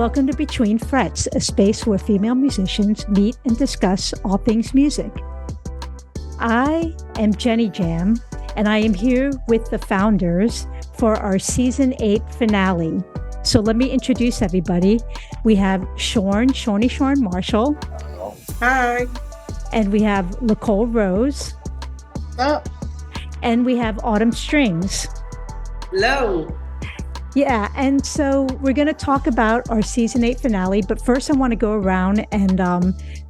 welcome to Between Frets, a space where female musicians meet and discuss all things music. I am Jenny Jam, and I am here with the founders for our Season 8 finale. So let me introduce everybody. We have Shawnee Marshall. Hi. And we have Nicole Rose. Oh. And we have Autumn Strings. Hello. Yeah, and so we're going to talk about our Season 8 finale, but first I want to go around and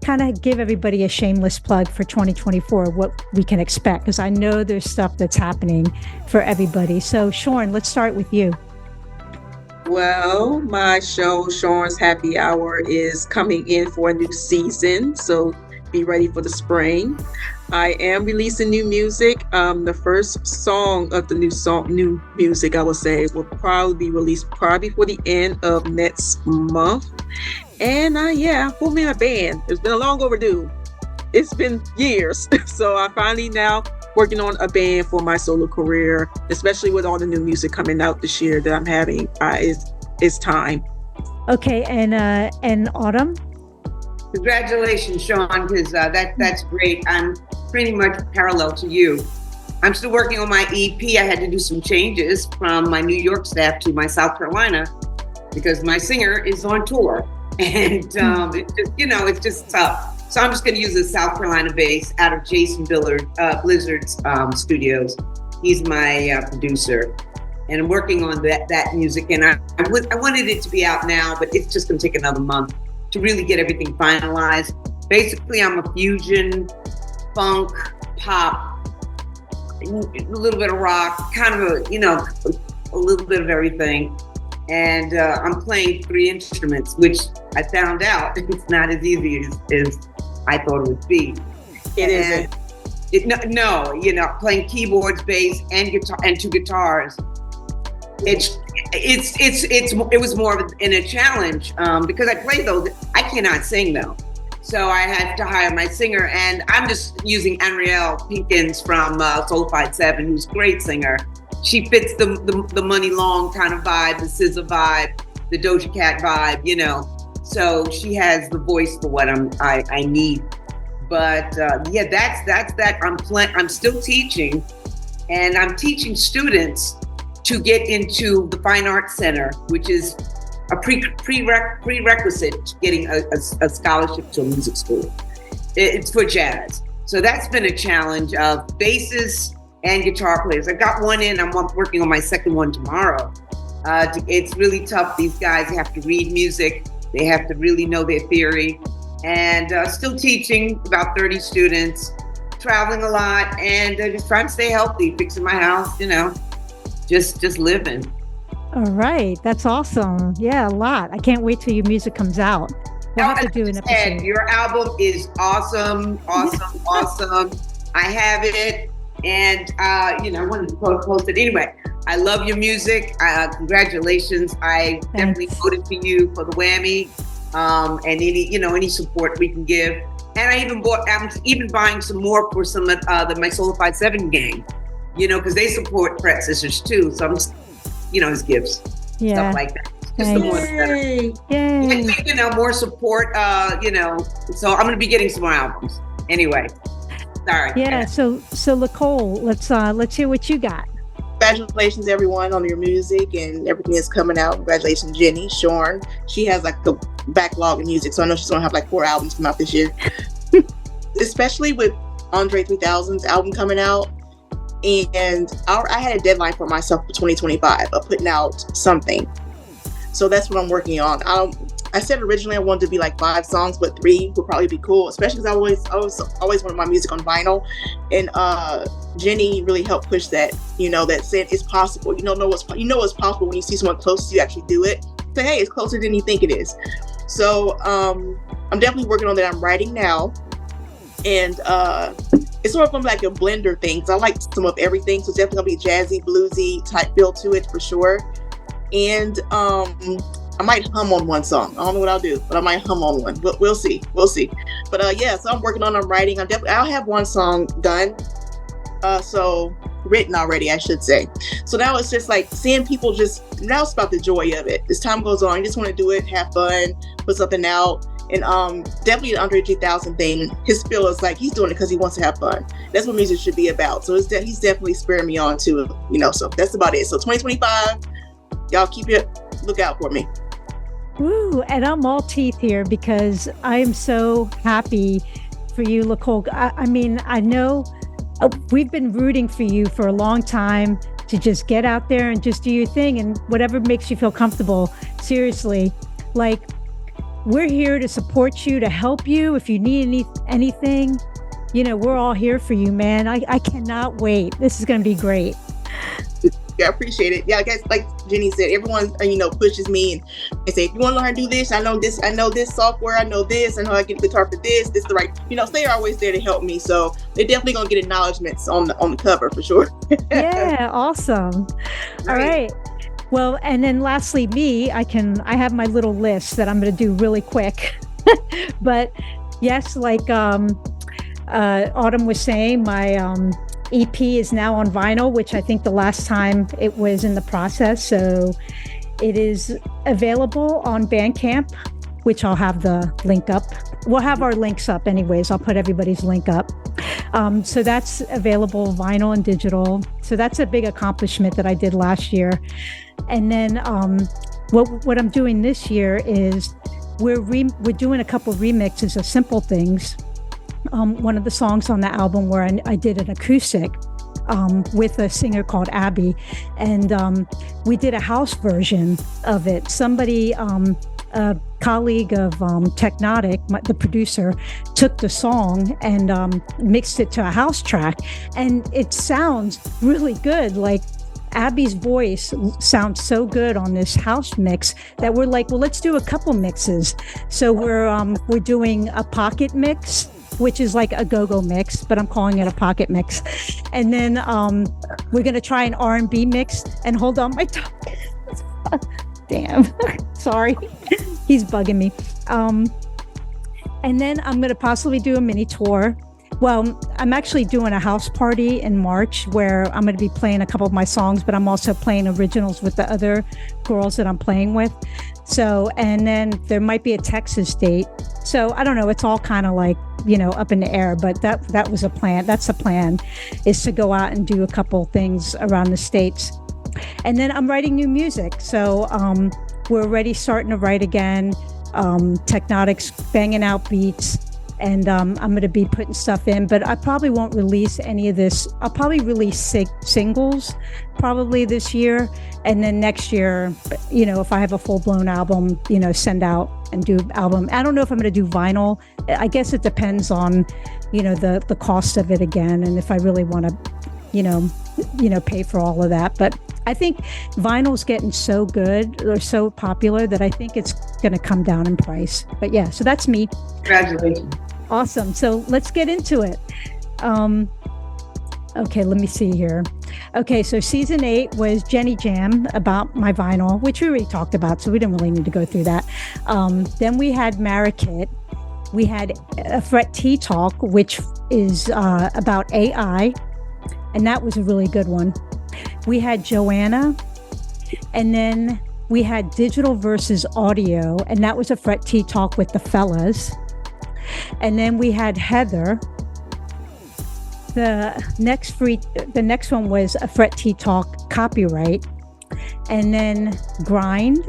kind of give everybody a shameless plug for 2024, what we can expect, because I know there's stuff that's happening for everybody. So Shawn, let's start with you. Well, my show, Shawn's Happy Hour, is coming in for a new season, so be ready for the spring. I am releasing new music. The first song of the new music, I would say, will probably be released for the end of next month. And forming a band. It's been a long overdue. It's been years. So I finally now working on a band for my solo career, especially with all the new music coming out this year that I'm having. It's time. Okay, and Autumn? Congratulations, Shawn, because that's great. I'm pretty much parallel to you. I'm still working on my EP. I had to do some changes from my New York staff to my South Carolina because my singer is on tour, and it's just tough. So I'm just going to use the South Carolina base out of Jason Blizzard's studios. He's my producer, and I'm working on that music. And I wanted it to be out now, but it's just going to take another month to really get everything finalized. Basically, I'm a fusion, funk, pop, a little bit of rock, kind of a little bit of everything. And I'm playing 3 instruments, which I found out it's not as easy as I thought it would be. It isn't. Playing keyboards, bass, and guitar, and 2 guitars. It was more of a challenge because I play those. I cannot sing though, so I had to hire my singer, and I'm just using Anrielle Pinkins from Soulfied 7, who's a great singer. She fits the Money Long kind of vibe, the SZA vibe, the Doja Cat vibe, So she has the voice for what I need. But that's that. I'm still teaching, and I'm teaching students to get into the Fine Arts Center, which is a prerequisite to getting a scholarship to a music school. It's for jazz. So that's been a challenge of bassists and guitar players. I got one in, I'm working on my second one tomorrow. It's really tough. These guys have to read music. They have to really know their theory. And still teaching about 30 students, traveling a lot, and just trying to stay healthy, fixing my house, just living. All right, that's awesome. Yeah, a lot. I can't wait till your music comes out. We'll have to do an episode. Your album is awesome. I have it, and I wanted to post it anyway. I love your music. Congratulations! I definitely voted for you for the Whammy, and any support we can give. And I'm even buying some more for some of my Soulfied 7 gang. Because they support Fret Sisters too. So I'm just, as gifts, stuff like that. Just the more better. Yay. More support, so I'm going to be getting some more albums. Anyway, sorry. Yeah, so Nicole, let's hear what you got. Congratulations, everyone, on your music and everything that's coming out. Congratulations, Jenny, Shawn. She has the backlog of music, so I know she's going to have 4 albums come out this year. Especially with Andre 3000's album coming out. And I had a deadline for myself for 2025 of putting out something. So that's what I'm working on. I said originally I wanted to be 5 songs, but 3 would probably be cool, especially because I always wanted my music on vinyl. And Jenny really helped push that, that said it's possible. You know it's possible when you see someone close to you actually do it. Say, hey, it's closer than you think it is. So I'm definitely working on that. I'm writing now. And it's sort of a blender thing. So I like some of everything. So it's definitely gonna be jazzy, bluesy type feel to it for sure. And I might hum on one song. I don't know what I'll do, but I might hum on one. We'll see. But so I'm working on. I'm writing. I'll have one song done. So written already, I should say. So now it's just like seeing people now it's about the joy of it. As time goes on, you just want to do it, have fun, put something out. And definitely the Andre 3000 thing, his feel is like he's doing it because he wants to have fun. That's what music should be about. So he's definitely spurring me on to, so that's about it. So 2025, y'all look out for me. Woo, and I'm all teeth here because I am so happy for you, Nicole. I mean, I know we've been rooting for you for a long time to just get out there and just do your thing and whatever makes you feel comfortable. Seriously, like, we're here to support you, to help you. If you need anything, we're all here for you, man. I cannot wait. This is going to be great. Yeah, I appreciate it. Yeah, I guess like Jenny said, everyone pushes me and say, if you want to learn how to do this, I know this software, I know this, I know I get the guitar for this is the right, they're always there to help me. So they're definitely gonna get acknowledgments on the cover for sure. Yeah, awesome. All right. Well, and then lastly, I have my little list that I'm going to do really quick. But yes, like Autumn was saying, my EP is now on vinyl, which I think the last time it was in the process. So it is available on Bandcamp, which I'll have the link up. We'll have our links up anyways. I'll put everybody's link up. So that's available vinyl and digital. So that's a big accomplishment that I did last year. And then what I'm doing this year is we're doing a couple remixes of Simple Things. One of the songs on the album where I did an acoustic with a singer called Abby, and we did a house version of it. Somebody, a colleague of Technotic, the producer, took the song and mixed it to a house track, and it sounds really good. Like, Abby's voice sounds so good on this house mix that we're like, well, let's do a couple mixes. So we're doing a pocket mix, which is like a go-go mix, but I'm calling it a pocket mix. And then we're gonna try an R&B mix. And hold on, my tongue. Damn, sorry, he's bugging me. And then I'm gonna possibly do a mini tour. Well, I'm actually doing a house party in March where I'm going to be playing a couple of my songs, but I'm also playing originals with the other girls that I'm playing with. So, and then there might be a Texas date. So I don't know. It's all kind of like, up in the air, but that was a plan. That's the plan, is to go out and do a couple things around the States. And then I'm writing new music. So we're already starting to write again. Technotic's banging out beats. And I'm going to be putting stuff in, but I probably won't release any of this. I'll probably release singles probably this year. And then next year, if I have a full-blown album, send out and do album. I don't know if I'm going to do vinyl. I guess it depends on, the cost of it again. And if I really want to, pay for all of that. But I think vinyl's getting so good or so popular that I think it's going to come down in price. But yeah, so that's me. Congratulations. Awesome. So let's get into it. Okay, let me see here. Okay, so season 8 was Jenny Jam, about my vinyl, which we already talked about, so we didn't really need to go through that. Then we had Marakit. We had a Fret Tea Talk, which is about AI, and that was a really good one. We had Joanna, and then we had Digital versus Audio, and that was a Fret Tea Talk with the fellas. And then we had Heather. The next one was a Fret Tea Talk copyright. And then Grind,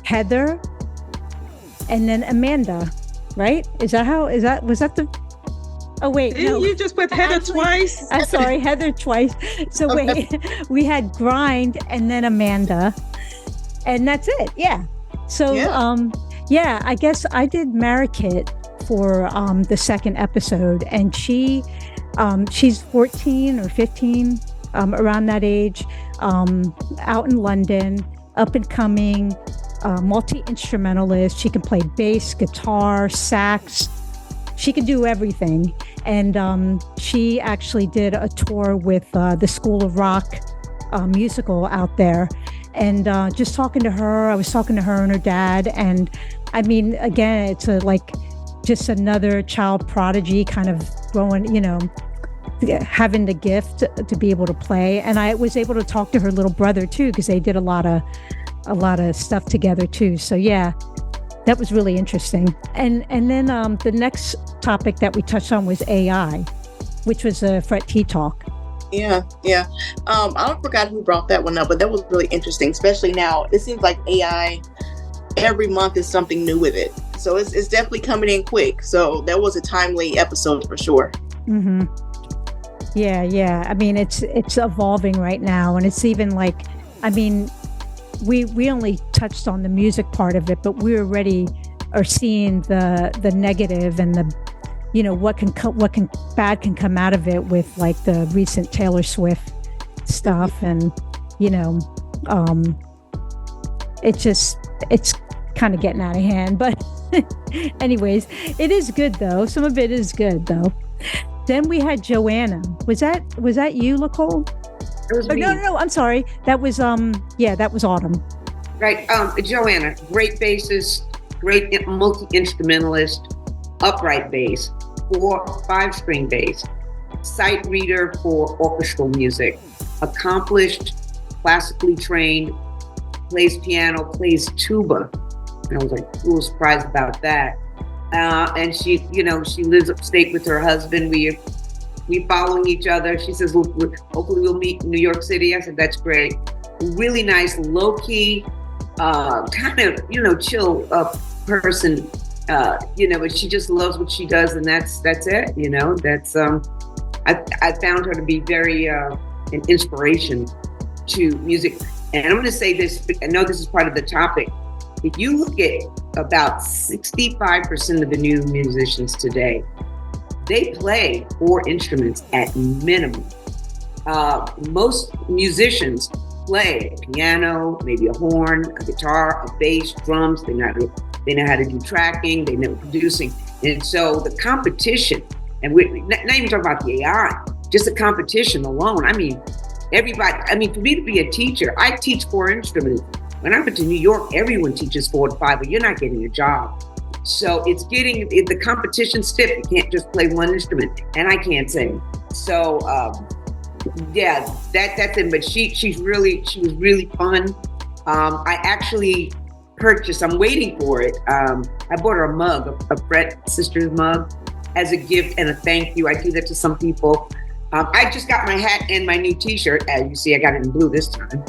Heather, and then Amanda, right? Was that the, oh wait. Didn't no. you just put Heather twice? I'm sorry, Heather twice. So wait, we had Grind and then Amanda. And that's it, yeah. So, yeah, I guess I did Marakit for the second episode, and she's 14 or 15, around that age, out in London, up and coming, multi-instrumentalist. She can play bass, guitar, sax. She can do everything. And she actually did a tour with the School of Rock musical out there. And just talking to her, I was talking to her and her dad. And I mean, again, it's just another child prodigy kind of growing, having the gift to be able to play. And I was able to talk to her little brother too, because they did a lot of stuff together too. So yeah, that was really interesting. And then the next topic that we touched on was AI, which was a Fret Tea Talk. Yeah. I forgot who brought that one up, but that was really interesting, especially now. It seems like AI every month is something new with it. So it's definitely coming in quick. So that was a timely episode for sure. Mm-hmm. Yeah. I mean, it's evolving right now. And it's even like, I mean, we only touched on the music part of it, but we already are seeing the negative and the, you know, what bad can come out of it with like the recent Taylor Swift stuff. And, you know, it's kind of getting out of hand, but anyways, it is good though. Some of it is good though. Then we had Joanna. Was that you, Nicole? It was me. No, I'm sorry. That was that was Autumn. Right. Joanna, great bassist, great multi-instrumentalist, upright bass, 4-5-string bass, sight reader for orchestral music, accomplished, classically trained, plays piano, plays tuba. And I was like, a little surprised about that. And she lives upstate with her husband. We following each other. She says, hopefully we'll meet in New York City. I said, that's great. Really nice, low key, kind of, chill person, but she just loves what she does. And that's it. I found her to be very, an inspiration to music. And I'm going to say this, I know this is part of the topic. If you look at about 65% of the new musicians today, they play 4 instruments at minimum. Most musicians play a piano, maybe a horn, a guitar, a bass, drums. They know how to do tracking. They know producing. And so the competition, and we're not even talking about the AI, just the competition alone. I mean, for me to be a teacher, I teach 4 instruments. When I went to New York, everyone teaches 4 to 5, but you're not getting a job. So it's getting the competition stiff. You can't just play one instrument, and I can't sing. So that's it. But she was really fun. I actually purchased. I'm waiting for it. I bought her a mug, a Fret Sisters mug, as a gift and a thank you. I do that to some people. I just got my hat and my new T-shirt. As you see, I got it in blue this time.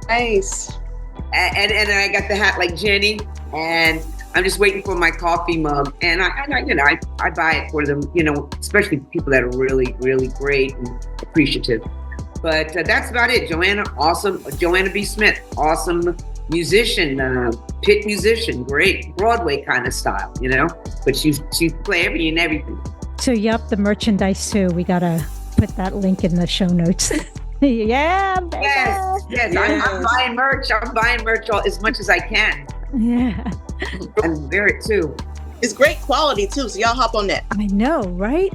Nice. And I got the hat like Jenny, and I'm just waiting for my coffee mug. And I buy it for them, especially people that are really, really great and appreciative. But that's about it. Joanna, awesome. Joanna B. Smith, awesome musician, pit musician, great Broadway kind of style, But she play everything. So the merchandise too. We gotta put that link in the show notes. Yeah. Baby. Yes. I'm buying merch. I'm buying merch as much as I can. Yeah. And wear it too. It's great quality too. So y'all hop on that. I know, right?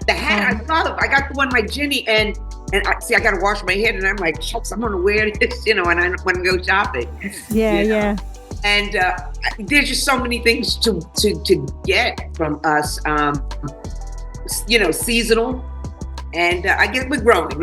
The hat I thought of. I got the one like Jenny, and I got to wash my head, and I'm like, shucks, I'm gonna wear this, and I want to go shopping. Yeah. And there's just so many things to get from us. Seasonal. And I guess we're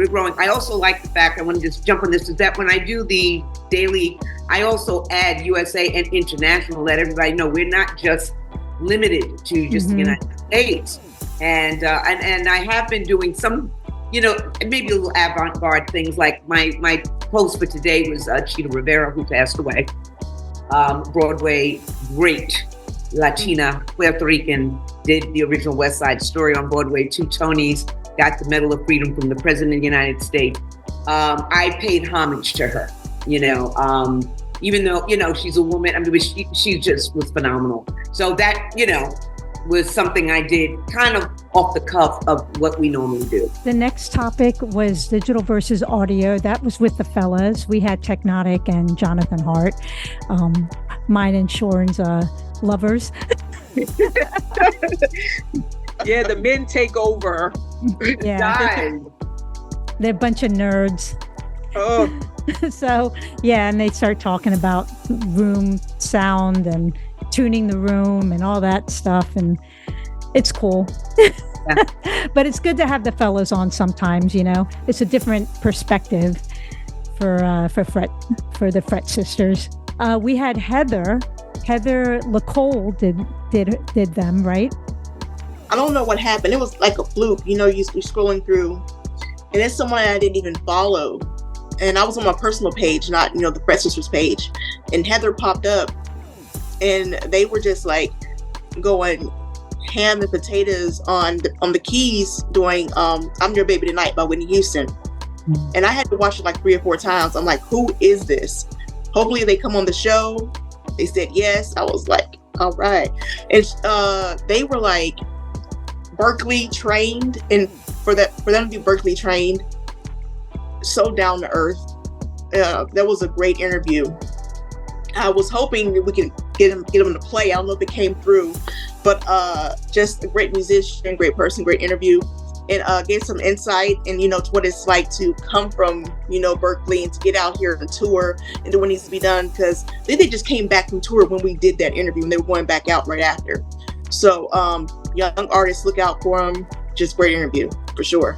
growing. I also like the fact, I want to just jump on this, is that when I do the daily, I also add USA and international, let everybody know we're not just limited to just the United States. And I have been doing some, maybe a little avant-garde things, like my post for today was Chita Rivera, who passed away. Broadway, great Latina, Puerto Rican, did the original West Side Story on Broadway, 2 Tonys, got the Medal of Freedom from the President of the United States. I paid homage to her, even though, she's a woman. I mean, she just was phenomenal. So that, was something I did kind of off the cuff of what we normally do. The next topic was digital versus audio. That was with the fellas. We had Technotic and Jonathan Hart, mine and Sean's lovers. Yeah, the men take over. Yeah. They're a bunch of nerds. Oh. So, and they start talking about room sound and tuning the room and all that stuff. And it's cool. But it's good to have the fellows on sometimes, you know. It's a different perspective for the Fret sisters. We had Heather LaCole did them, right? I don't know what happened. It was like a fluke. You know, you're scrolling through, and it's someone I didn't even follow. And I was on my personal page, not, you know, the Fret sisters page. And Heather popped up, and they were just like going ham and potatoes on the keys doing I'm Your Baby Tonight by Whitney Houston. And I had to watch it like 3 or 4 times. I'm like, who is this? Hopefully they come on the show. They said yes. I was like, all right. And they were like Berkeley trained, and for them to be Berkeley trained, so down to earth. That was a great interview. I was hoping that we could get him to play. I don't know if it came through, but just a great musician, great person, great interview, and gave some insight and, you know, to what it's like to come from, you know, Berkeley and to get out here and tour and do what needs to be done, because they just came back from tour when we did that interview and they were going back out right after. So young artists, look out for them. Just great interview for sure.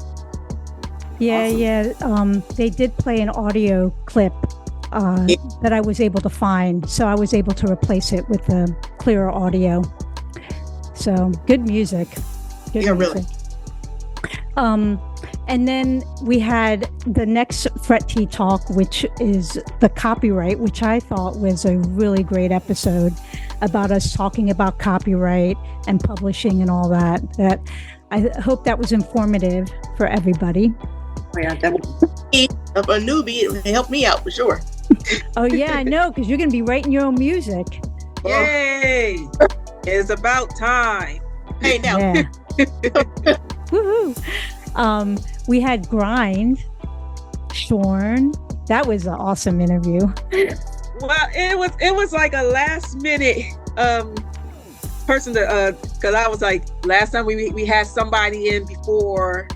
Yeah, Awesome. yeah. They did play an audio clip that I was able to find, so I was able to replace it with the clearer audio. So good music. Good Yeah, music. really. And then we had the next Fret Tea Talk, which is the copyright, which I thought was a really great episode about us talking about copyright and publishing and all that. That I hope that was informative for everybody. Oh, yeah, definitely. Of a newbie, it helped me out for sure. Oh yeah, I know, because you're going to be writing your own music. Yay! It's about time. Hey, now. Yeah. Woohoo! We had Grind, Shorn. That was an awesome interview. Well, it was like a last minute person to because I was like, last time we had somebody in before,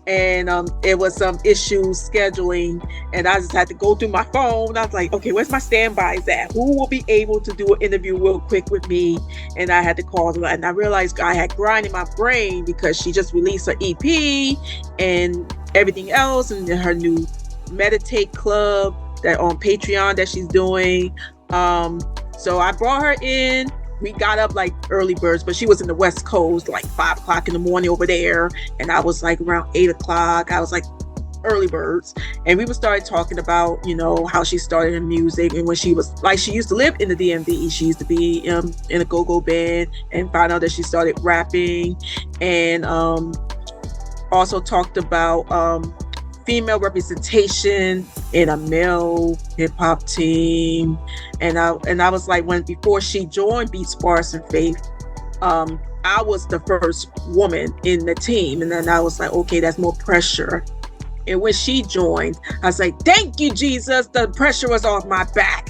and it was some issues scheduling, and I just had to go through my phone. I was like, okay, where's my standbys at? Who will be able to do an interview real quick with me? And I had to call them, and I realized I had Grind in my brain because she just released her EP and everything else, and then her new Meditate Club that on Patreon that she's doing. So I brought her in. We got up like early birds, but she was in the West Coast, like 5 o'clock in the morning over there. And I was like around 8 o'clock. I was like early birds. And we started talking about, you know, how she started in music. And when she was like, she used to live in the DMV. She used to be in a go-go band, and found out that she started rapping. And also talked about female representation in a male hip hop team, and I was like, before she joined Beats, Bars, and Faith, I was the first woman in the team, and then I was like, okay, that's more pressure. And when she joined, I was like, thank you, Jesus, the pressure was off my back.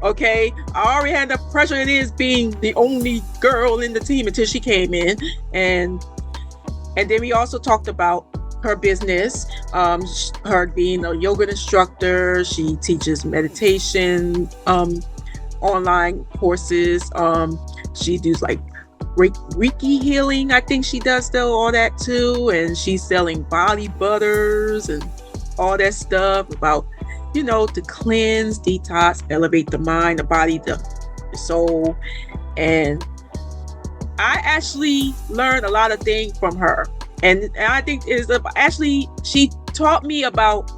Okay, I already had the pressure it is being the only girl in the team until she came in, and then we also talked about her business, her being a yoga instructor. She teaches meditation, online courses. She does like Reiki healing. I think she does still all that too. And she's selling body butters and all that stuff about, you know, to cleanse, detox, elevate the mind, the body, the soul. And I actually learned a lot of things from her. And I think she taught me about,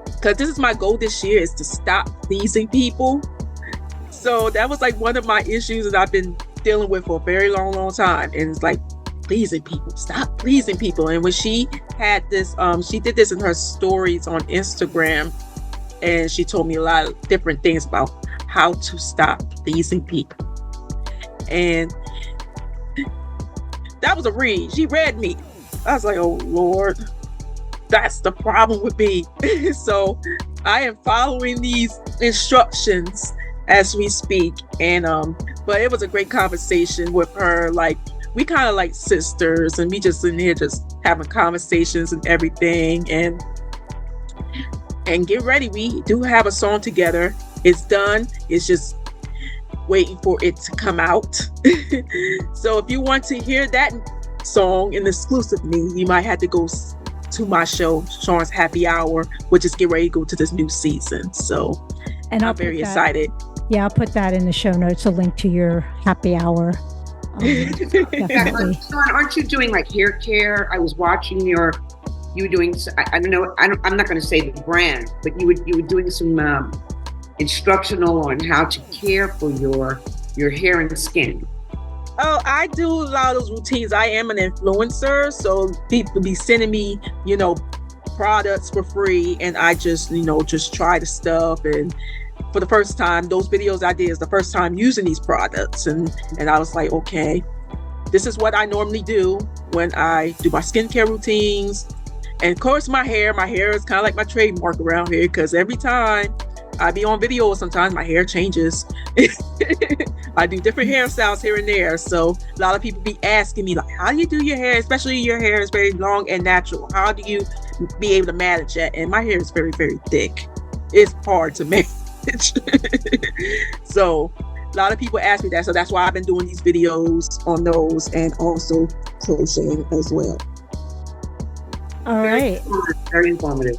because this is my goal this year, is to stop pleasing people. So that was like one of my issues that I've been dealing with for a very long time. And it's like, pleasing people, stop pleasing people. And when she had this, she did this in her stories on Instagram, and she told me a lot of different things about how to stop pleasing people. And that was a read. She read me. I was like, oh Lord, that's the problem with me. So I am following these instructions as we speak. And but it was a great conversation with her. Like, we kind of like sisters, and we just in here just having conversations and everything. And get ready, we do have a song together. It's done. It's just waiting for it to come out. So if you want to hear that song and exclusive me, you might have to go to my show, Sean's Happy Hour, which is getting ready to go to this new season. So And I'm very excited. Yeah, I'll put that in the show notes, a link to your happy hour. Definitely. Sean, aren't you doing like hair care? I was watching you were doing, I don't know, I'm not going to say the brand, but you were doing some instructional on how to care for your hair and skin. Oh, I do a lot of those routines. I am an influencer, so people be sending me, products for free, and I just try the stuff. And for the first time, those videos I did is the first time using these products, and I was like, okay, this is what I normally do when I do my skincare routines. And of course, my hair is kind of like my trademark around here, because every time I be on video, sometimes my hair changes. I do different hairstyles here and there. So a lot of people be asking me, like, how do you do your hair? Especially your hair is very long and natural. How do you be able to manage that? And my hair is very, very thick. It's hard to manage. So a lot of people ask me that. So that's why I've been doing these videos on those, and also crocheting as well. All right. Very informative.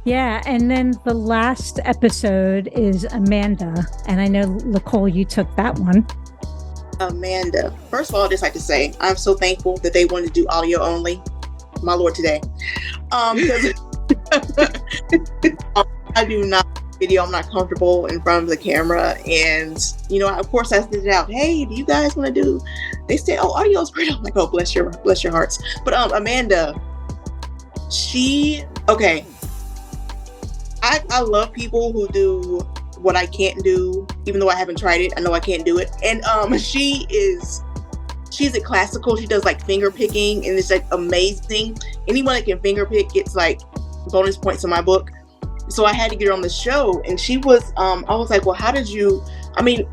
Yeah, and then the last episode is Amanda, and I know, Nicole, you took that one. Amanda. First of all, I'd just like to say I'm so thankful that they wanted to do audio only. My Lord, today. Because I do not video. I'm not comfortable in front of the camera, and of course, I sent it out. Hey, do you guys want to do? They said, "Oh, audio is great." I'm like, "Oh, bless your hearts." But Amanda, okay. I love people who do what I can't do, even though I haven't tried it. I know I can't do it. And she's a classical. She does like finger picking, and it's like amazing. Anyone that can finger pick gets like bonus points in my book. So I had to get her on the show, and she was, I was like, well, how did you,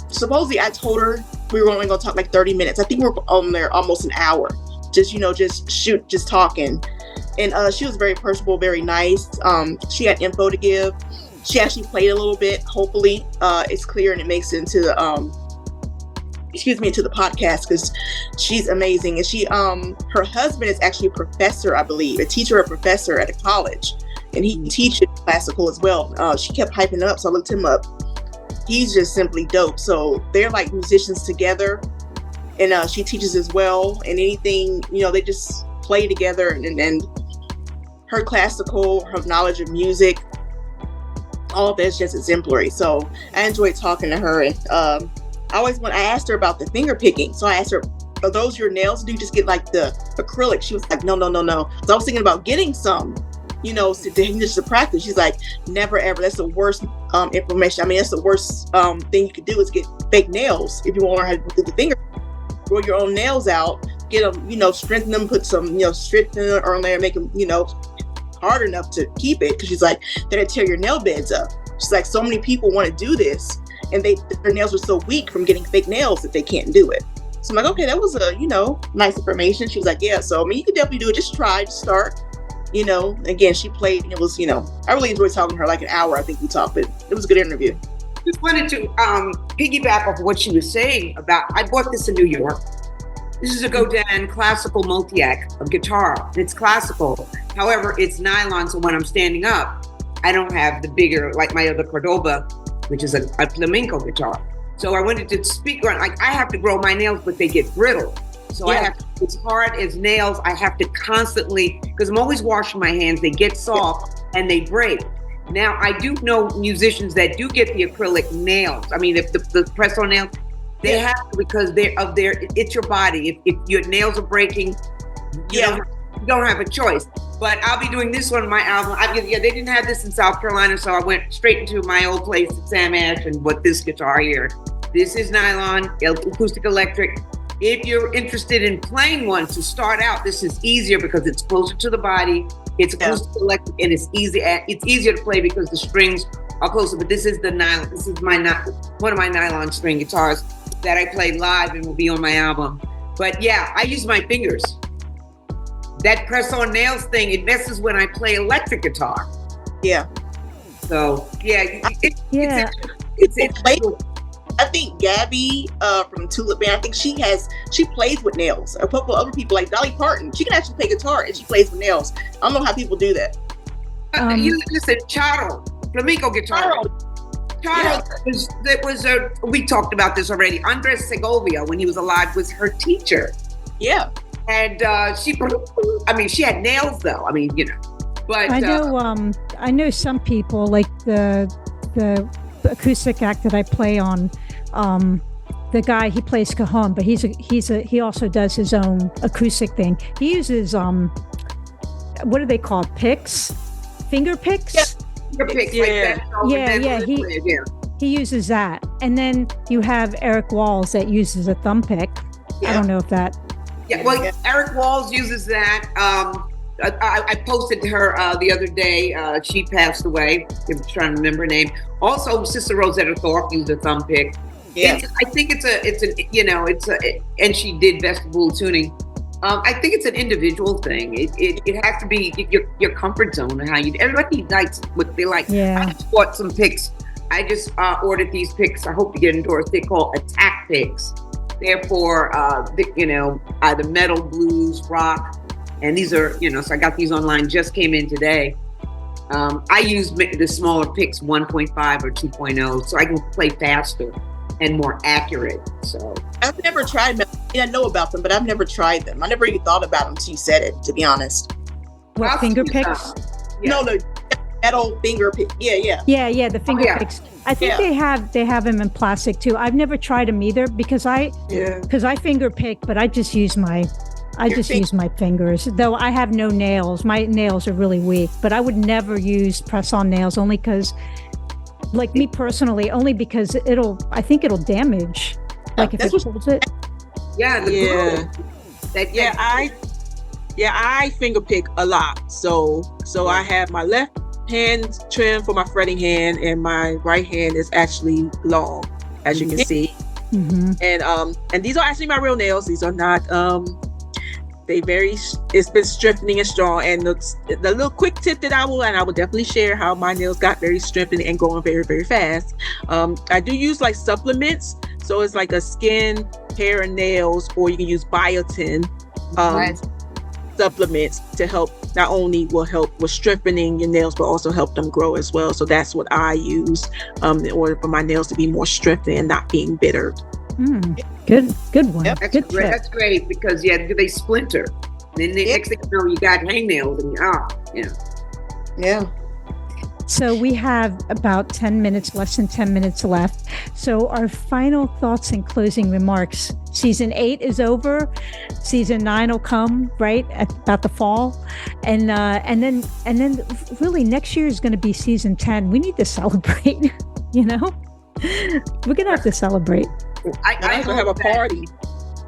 supposedly I told her we were only going to talk like 30 minutes. I think we were on there almost an hour, just talking. And she was very personable, very nice. She had info to give. She actually played a little bit. Hopefully it's clear and it makes it into the, into the podcast, because she's amazing. And she, her husband is actually a professor, I believe, a teacher or professor at a college. And he teaches classical as well. She kept hyping it up, so I looked him up. He's just simply dope. So they're like musicians together, and she teaches as well. And anything, they just play together. And her classical, her knowledge of music, all of that's just exemplary. So I enjoyed talking to her. And I asked her about the finger picking. So I asked her, are those your nails? Do you just get like the acrylic? She was like, no. So I was thinking about getting some, to practice. She's like, never ever. That's the worst information. That's the worst thing you could do is get fake nails if you want to learn how to do the finger. Grow your own nails out, get them, strengthen them, put some, strengthener on there, make them, hard enough to keep it. Because she's like, they're gonna tear your nail beds up. She's like, so many people want to do this, and their nails are so weak from getting fake nails that they can't do it. So I'm like, okay, that was a, nice information. She was like, yeah, so you can definitely do it. Just try to start. Again, she played, and it was, I really enjoyed talking to her, like an hour, I think we talked, but it was a good interview. Just wanted to piggyback off what she was saying about, I bought this in New York. This is a Godin classical multi-act of guitar. It's classical. However, it's nylon, so when I'm standing up, I don't have the bigger, like my other Cordoba, which is a flamenco guitar. So I wanted to speak on, like, I have to grow my nails, but they get brittle. So yeah. I have to, as hard as nails, I have to constantly, because I'm always washing my hands, they get soft and they break. Now, I do know musicians that do get the acrylic nails. If the press-on nails, they have to, because it's your body. If your nails are breaking, you don't have a choice. But I'll be doing this one on my album. They didn't have this in South Carolina, so I went straight into my old place at Sam Ash and bought this guitar here. This is nylon, acoustic electric. If you're interested in playing one to start out, this is easier because it's closer to the body. It's acoustic electric, and it's easy. It's easier to play because the strings are closer. But this is the nylon. This is one of my nylon string guitars that I play live and will be on my album. But yeah, I use my fingers. That press-on nails thing, it messes when I play electric guitar. Yeah. So yeah, I I think Gabby from Tulip Band, I think she plays with nails. A couple of other people like Dolly Parton, she can actually play guitar and she plays with nails. I don't know how people do that. You listen, Charo, flamenco guitar. Charo we talked about this already. Andres Segovia, when he was alive, was her teacher. Yeah. And she had nails though. I mean, but I know some people like the acoustic act that I play on. The guy, he plays cajon, but he also does his own acoustic thing. He uses what do they call it? Picks, finger picks. Yeah. Finger picks, like that. He uses that, and then you have Eric Walls that uses a thumb pick. Yeah. I don't know if that. Yeah, well, Eric Walls uses that. I posted her the other day. She passed away. I'm trying to remember her name. Also, Sister Rosetta Thorpe used a thumb pick. Yeah, I think and she did vestibule tuning. I think it's an individual thing. It has to be your comfort zone and how everybody likes what they like. Yeah. I just bought some picks. I just ordered these picks. I hope to get endorsed. They're called Attack Picks. They're for either metal, blues, rock. And these are, so I got these online, just came in today. I use the smaller picks, 1.5 or 2.0, so I can play faster and more accurate. So I've never tried them. I know about them, but I've never tried them. I never even thought about them until you said it, to be honest. What, finger picks? No, the metal finger pick. Yeah. Yeah, the finger picks. I think they have them in plastic too. I've never tried them either because I finger pick, but I just use my fingers. Though I have no nails. My nails are really weak, but I would never use press-on nails only because, like me personally, only because I think it'll damage. Like if it pulls it. Yeah. I finger pick a lot. So I have my left hand trim for my fretting hand, and my right hand is actually long, as you can see. Mm-hmm. And these are actually my real nails. These are not it's been strengthening and strong. And the little quick tip that I will definitely share how my nails got very strengthened and growing very, very fast. I do use like supplements. So it's like a skin, hair, and nails, or you can use biotin supplements to help. Not only will help with strengthening your nails, but also help them grow as well. So that's what I use in order for my nails to be more strengthened and not being bitter. Good one. Yep. That's great because they splinter. Then the next thing you know, you got hangnails and Yeah. So we have about 10 minutes, less than 10 minutes left. So our final thoughts and closing remarks. Season 8 is over. Season 9 will come right at about the fall, and then really next year is going to be season 10. We need to celebrate. We're gonna have to celebrate. I have a party.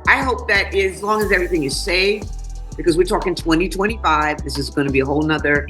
I hope that as long as everything is safe, because we're talking 2025, this is going to be a whole nother.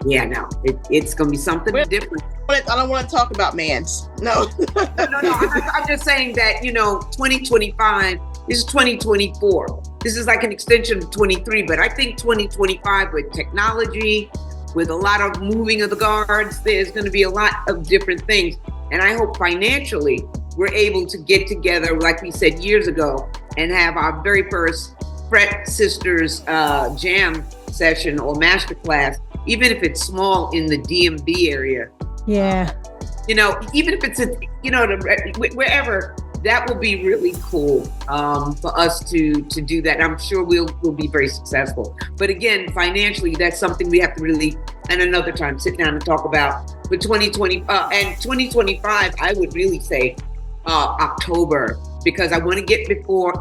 It's going to be something different. I don't want to talk about mans. No. No. I'm just saying that, 2025, this is 2024. This is like an extension of 23, but I think 2025 with technology, with a lot of moving of the guards, there's going to be a lot of different things. And I hope financially we're able to get together, like we said years ago, and have our very first Fret Sisters jam session or masterclass, even if it's small in the DMV area. Yeah. Even if it's wherever, that will be really cool for us to do that. I'm sure we'll be very successful. But again, financially, that's something we have to really, and another time, sit down and talk about. For 2020 and 2025, I would really say October, because I want to get before,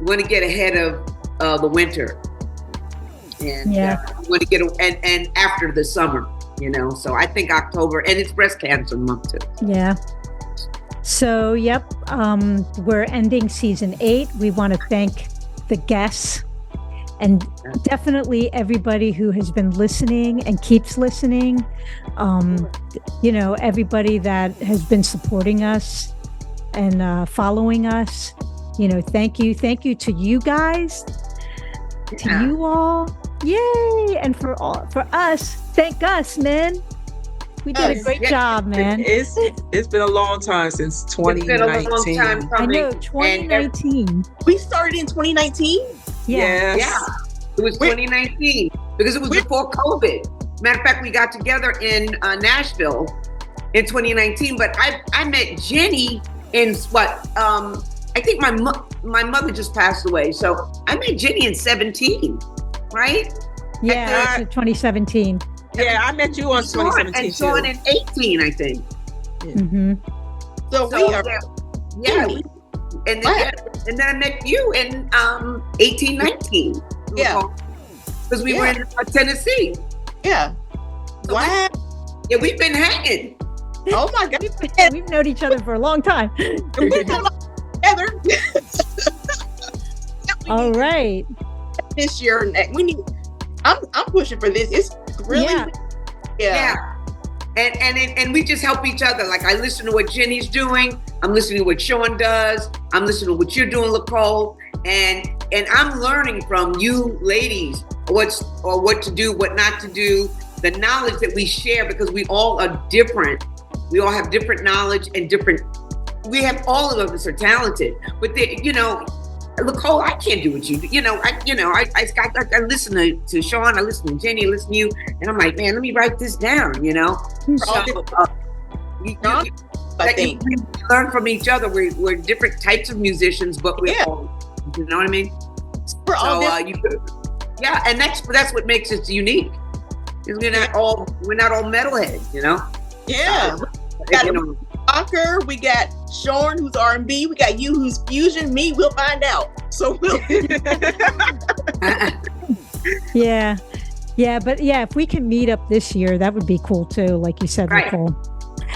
want to get ahead of the winter. And want to get and after the summer, so I think October, and it's breast cancer month too. Yeah. So, we're ending season 8. We want to thank the guests and definitely everybody who has been listening and keeps listening. Everybody that has been supporting us and following us. Thank you to you guys, to you all. Yay! And for us, thank us, man. We did a Yes. great Yeah. job, man. It's been a long time since It's been a long 2019. time I coming. know, 2019. We started in 2019. Yeah. Yes. Yeah, it was 2019 because it was before COVID. Matter of fact, we got together in Nashville in 2019. But I met Jenny in what? I think my mother just passed away, so I met Jenny in 17, right? Yeah, And, 2017. Yeah, I met you on 2017 and Sean too. in 18, I think. Hmm. So So, we are. yeah. Jenny. And Wow. then I met you in 18, 19. Yeah. Because we were in Tennessee. Yeah. So Wow. Yeah, we've been hanging. Oh my God. We've known each other for a long time. We're together. All right. This year, we need. I'm pushing for this. It's really. Yeah. Yeah. And we just help each other. Like I listen to what Jenny's doing. I'm listening to what Sean does. I'm listening to what you're doing, Nicole. And I'm learning from you ladies what to do, what not to do, the knowledge that we share because we all are different. We all have different knowledge and different. All of us are talented, but Nicole, I can't do what you do. I listen to Sean, I listen to Jenny, I listen to you, and I'm like, man, let me write this down. So, I think. we learn from each other. We're different types of musicians, but we're Yeah. all, you know what I mean? We're all So, and that's what makes us unique. Is we're not all metalheads, yeah. You know. Rocker, we got Sean, who's R&B. We got you, who's fusion. Me, we'll find out. So we'll. Yeah. Yeah. But yeah, if we can meet up this year, that would be cool too, like you said, Right. Nicole.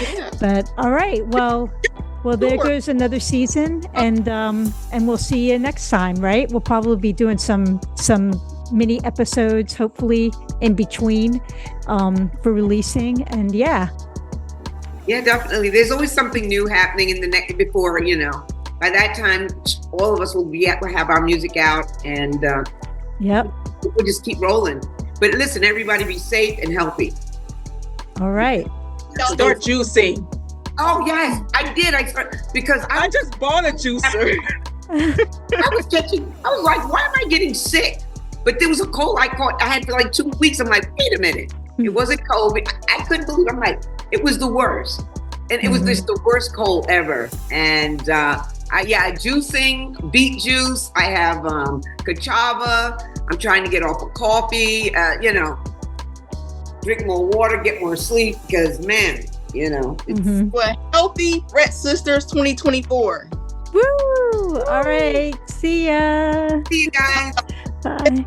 Yeah. But all right. Well, there Sure. goes another season, and we'll see you next time, right? We'll probably be doing some mini episodes, hopefully in between, for releasing. And yeah. Yeah, definitely. There's always something new happening in the next before, by that time, all of us will have our music out and Yep. we'll just keep rolling. But listen, everybody be safe and healthy. All right. Start juicing. Oh, yes, I did. Because I just bought a juicer. I was like, why am I getting sick? But there was a cold I had for like 2 weeks. I'm like, wait a minute. It wasn't COVID. I couldn't believe it. I'm like, it was the worst. And it was just the worst cold ever. And juicing, beet juice. I have cachava. I'm trying to get off of coffee, drink more water, get more sleep because, man, it's, Mhm. Well, Healthy Red Sisters 2024. Woo! All right. See ya. see you guys. Bye.